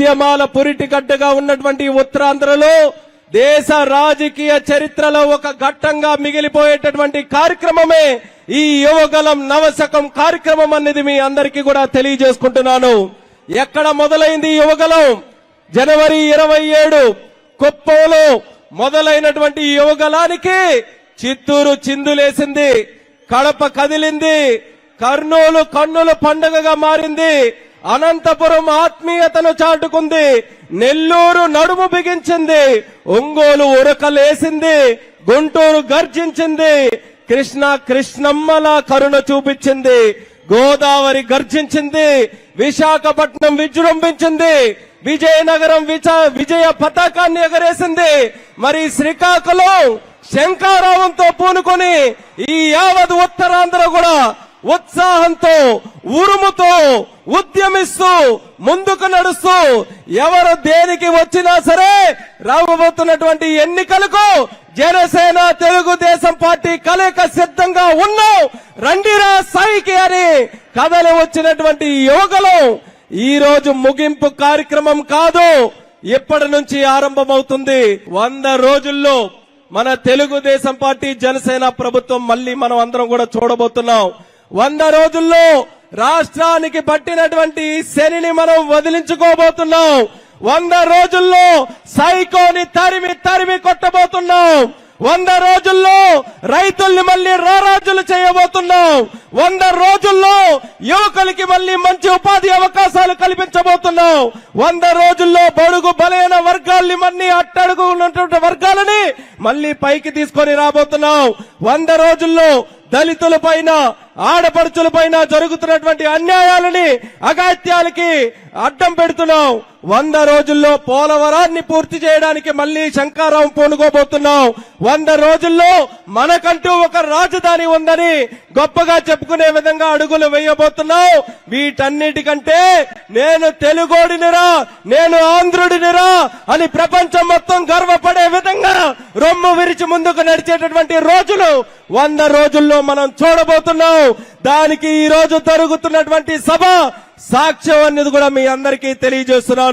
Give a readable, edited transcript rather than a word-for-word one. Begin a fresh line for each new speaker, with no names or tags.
ఉద్యమాల పురిటిగడ్డగా ఉన్నటువంటి ఉత్తరాంధ్రలో దేశ రాజకీయ చరిత్రలో ఒక ఘట్టంగా మిగిలిపోయేటటువంటి కార్యక్రమమే ఈ యువగలం నవశకం కార్యక్రమం అనేది మీ అందరికీ కూడా తెలియజేసుకుంటున్నాను. ఎక్కడ మొదలైంది యువగలం? జనవరి 27 కుప్పంలో మొదలైనటువంటి ఈ యువగలానికి చిత్తూరు చిందులేసింది, కడప కదిలింది, కర్నూలు కన్నుల పండుగగా మారింది, అనంతపురం ఆత్మీయతను చాటుకుంది, నెల్లూరు నడుము బిగించింది, ఒంగోలు ఉరకలేసింది, గుంటూరు గర్జించింది, కృష్ణమ్మలా కరుణ చూపించింది, గోదావరి గర్జించింది, విశాఖపట్నం విజృంభించింది, విజయనగరం విజయ పతాకాన్ని ఎగరేసింది. మరి శ్రీకాకుళం శంఖారావంతో పూనుకొని ఈ యావత్ ఉత్తరాంధ్ర కూడా ఉత్సాహంతో ఉరుముతో ఉద్యమిస్తూ ముందుకు నడుస్తూ ఎవరు దేనికి వచ్చినా సరే రాబోతున్నటువంటి ఎన్నికలకు జనసేన తెలుగుదేశం పార్టీ కలయిక సిద్ధంగా ఉన్నాం, రండిరా సాయికి అని కథలు వచ్చినటువంటి యువకులు ఈ రోజు ముగింపు కార్యక్రమం కాదు, ఇప్పటి నుంచి ఆరంభమవుతుంది. 100 రోజుల్లో మన తెలుగుదేశం పార్టీ జనసేన ప్రభుత్వం మళ్ళీ మనం అందరం కూడా చూడబోతున్నాం. 100 రోజుల్లో రాష్ట్రానికి పట్టినటువంటి శనిని మనం వదిలించుకోబోతున్నాం. 100 రోజుల్లో సైకోని తరిమి కొట్టబోతున్నాం. 100 రోజుల్లో రైతుల్ని మళ్ళీ రారాజులు చేయబోతున్నాం. 100 రోజుల్లో యువకులకి మళ్ళీ మంచి ఉపాధి అవకాశాలు కల్పించబోతున్నాం. 100 రోజుల్లో బడుగు బలైన వర్గాల్ని మళ్ళీ అట్టడుగు ఉన్నటువంటి వర్గాలని మళ్ళీ పైకి తీసుకొని రాబోతున్నాం. 100 రోజుల్లో దళితుల పైన ఆడపడుచుల పైన జరుగుతున్నటువంటి అన్యాయాలని అగాత్యాలకి అడ్డం పెడుతున్నాం. 100 రోజుల్లో పోలవరాన్ని పూర్తి చేయడానికి మళ్ళీ శంఖారావం పూనుకోబోతున్నాం. 100 రోజుల్లో మనకంటూ ఒక రాజధాని ఉందని గొప్పగా చెప్పుకునే విధంగా అడుగులు వేయబోతున్నాం. వీటన్నిటికంటే నేను తెలుగోడినిరా, నేను ఆంధ్రుడినిరా అని ప్రపంచం మొత్తం గర్వపడే విధంగా రొమ్ము విరిచి ముందుకు నడిచేటటువంటి రోజులు 100 రోజుల్లో మనం చూడబోతున్నాం. దానికి ఈ రోజు జరుగుతున్నటువంటి సభ సాక్ష్యం అనేది కూడా మీ అందరికీ తెలియజేస్తున్నాను.